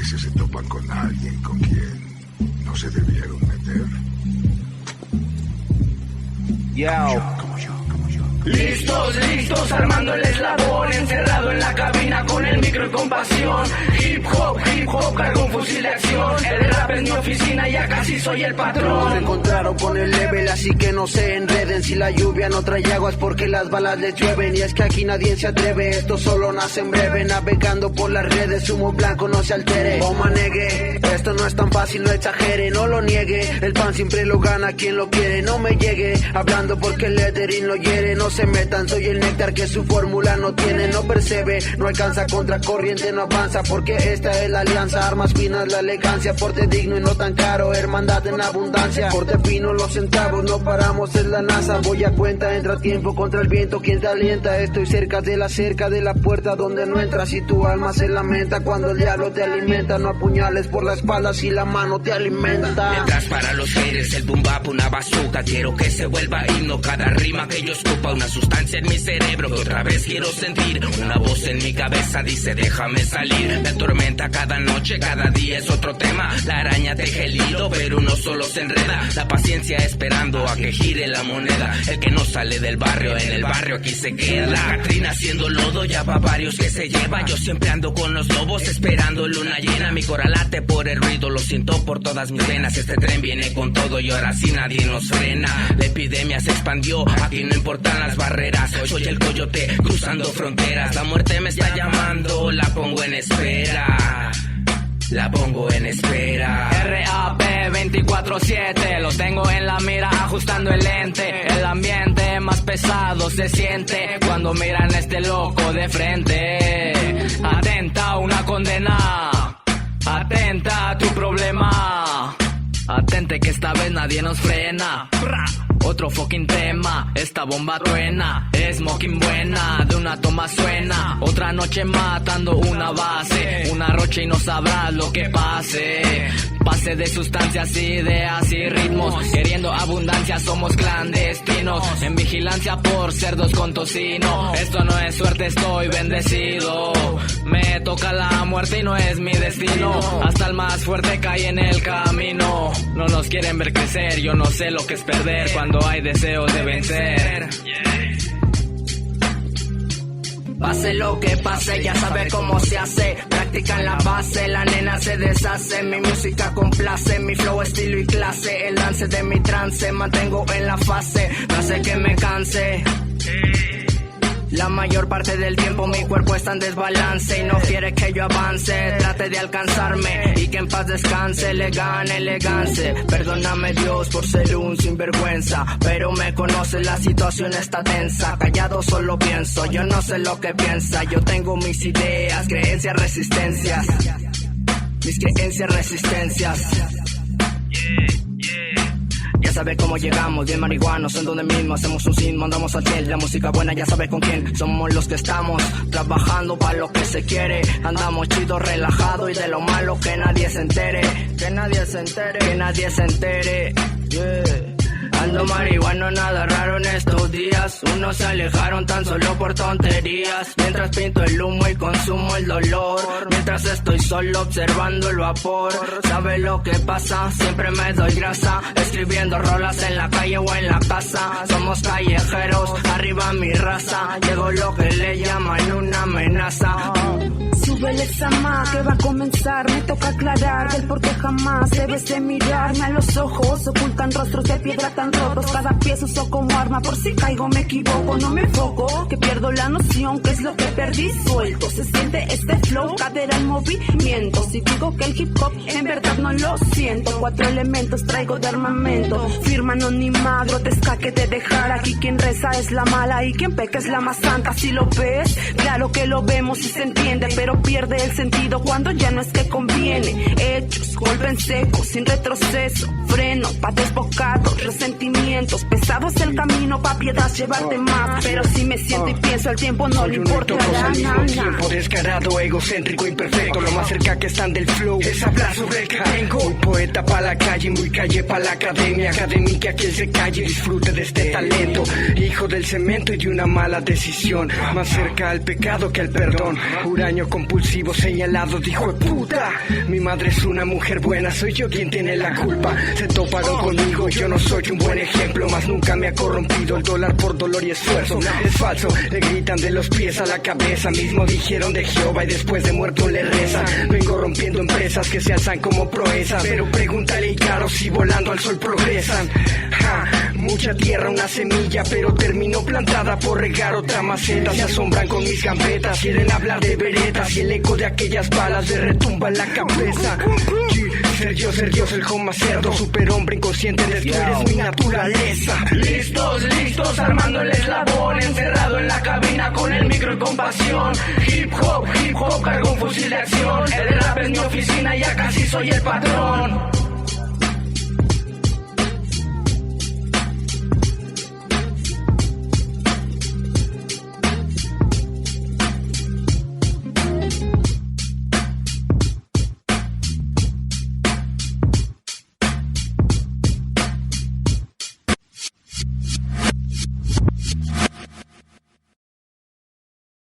veces se topan con alguien con quien no se debieron meter. Como yo. Listos, armando el eslabón, encerrado en la cabina con el micro y con pasión. Hip hop, cargo un fusil de acción. El rap es mi oficina, ya casi soy el patrón. Se encontraron con el level, así que no se enreden. Si la lluvia no trae aguas porque las balas les llueven. Y es que aquí nadie se atreve, esto solo nace en breve. Navegando por las redes, humo blanco no se altere. O manegue, esto no es tan fácil, no exagere, no lo niegue. El pan siempre lo gana quien lo quiere, no me llegue hablando porque el lettering lo hiere. No se metan, soy el néctar que su fórmula no tiene, no percebe, no alcanza contra corriente, no avanza, porque esta es la alianza, armas finas, la elegancia, porte digno y no tan caro, hermandad en abundancia, porte fino, los centavos, no paramos, es la NASA, voy a cuenta, entra tiempo contra el viento, quien te alienta, estoy cerca de la puerta donde no entras y tu alma se lamenta, cuando el diablo te alimenta, no apuñales por la espalda si la mano te alimenta. Mientras para los haters el boom bap una bazooka, quiero que se vuelva himno cada rima que yo escupa, una sustancia en mi cerebro que otra vez quiero sentir, una voz en mi cabeza dice déjame salir, me atormenta cada noche, cada día es otro tema, la araña teje el hilo pero no solo se enreda, la paciencia esperando a que gire la moneda, el que no sale del barrio, en el barrio aquí se queda, la Catrina haciendo lodo, ya va varios que se lleva, yo siempre ando con los lobos esperando luna llena, mi cora late por el ruido, lo siento por todas mis venas, este tren viene con todo y ahora sí nadie nos frena, la epidemia se expandió, aquí no importan las barreras, soy el coyote cruzando fronteras, la muerte me está llamando, la pongo en espera. La pongo en espera. RAP 24/7, lo tengo en la mira ajustando el lente. El ambiente más pesado se siente cuando miran a este loco de frente. Atenta una condena, atenta a tu problema. Atente que esta vez nadie nos frena. Otro fucking tema, esta bomba truena, smoking buena, de una toma suena, otra noche matando una base, una rocha y no sabrás lo que pase, pase de sustancias, ideas y ritmos, queriendo abundancia somos clandestinos, en vigilancia por cerdos con tocino, esto no es suerte, estoy bendecido, me toca la muerte y no es mi destino, hasta el más fuerte cae en el camino, no nos quieren ver crecer, yo no sé lo que es perder cuando hay deseos de vencer. Pase lo que pase, ya sabe cómo se hace. Practica en la base, la nena se deshace. Mi música complace, mi flow, estilo y clase. El lance de mi trance, mantengo en la fase. No hace que me canse. La mayor parte del tiempo mi cuerpo está en desbalance y no quiere que yo avance, trate de alcanzarme y que en paz descanse, le gane elegancia. Perdóname Dios por ser un sinvergüenza, pero me conoce, la situación está tensa. Callado solo pienso, yo no sé lo que piensa. Yo tengo mis ideas, creencias, resistencias. Mis creencias, resistencias. Ya sabes cómo llegamos, bien marihuanos, en donde mismo hacemos un sin, mandamos al cielo, la música buena ya sabes con quién, somos los que estamos trabajando para lo que se quiere, andamos chido, relajado y de lo malo que nadie se entere, que nadie se entere, que nadie se entere, yeah. Ando marihuano, nada raro en estos días. Unos se alejaron tan solo por tonterías. Mientras pinto el humo y consumo el dolor. Mientras estoy solo observando el vapor. ¿Sabe lo que pasa? Siempre me doy grasa. Escribiendo rolas en la calle o en la casa. Somos callejeros, arriba mi raza. Llegó lo que le llaman una amenaza. Súbele esa más que va a comenzar. Me toca aclarar del por qué jamás debes de mirarme a los ojos. Ocultan rostros de piedra tan rotos. Cada pie se usó como arma. Por si caigo me equivoco, no me enfoco. Que pierdo la noción, que es lo que perdí suelto. Se siente este flow, cadera en movimiento. Si digo que el hip hop en verdad no lo siento. 4 elementos traigo de armamento. Firma anónima, grotesca que te dejar. Aquí quien reza es la mala y quien peca es la más santa. Si lo ves, claro que lo vemos y se entiende, pero pierde el sentido cuando ya no es que conviene. Hechos, golpe en seco, sin retroceso, freno, pa' desbocados, resentimientos, pesados el camino, pa' piedras llevarte más. Pero si me siento y pienso, al tiempo no le importa nada. Tiempo descarado, egocéntrico, imperfecto, lo más cerca que están del flow es hablar sobre el que tengo. Muy poeta pa' la calle, muy calle pa' la academia académica, quien se calle y disfrute de este talento. Hijo del cemento y de una mala decisión, más cerca al pecado que al perdón. Huraño con impulsivo señalado, dijo puta. Mi madre es una mujer buena, soy yo quien tiene la culpa. Se toparon conmigo, yo no soy un buen ejemplo, mas nunca me ha corrompido el dólar por dolor y esfuerzo. Es falso, le gritan de los pies a la cabeza, mismo dijeron de Jehová y después de muerto le rezan. Vengo rompiendo empresas que se alzan como proezas, pero pregúntale a Icaro si volando al sol progresan. Mucha tierra, una semilla, pero terminó plantada por regar otra maceta. Se asombran con mis gambetas, quieren hablar de veredas y el eco de aquellas balas le retumba en la cabeza. Ser Dios, el home cerdo, superhombre inconsciente, tú eres mi naturaleza. Listos, armando el eslabón, encerrado en la cabina con el micro y con pasión. Hip hop, cargo un fusil de acción. El rap es mi oficina, ya casi soy el patrón.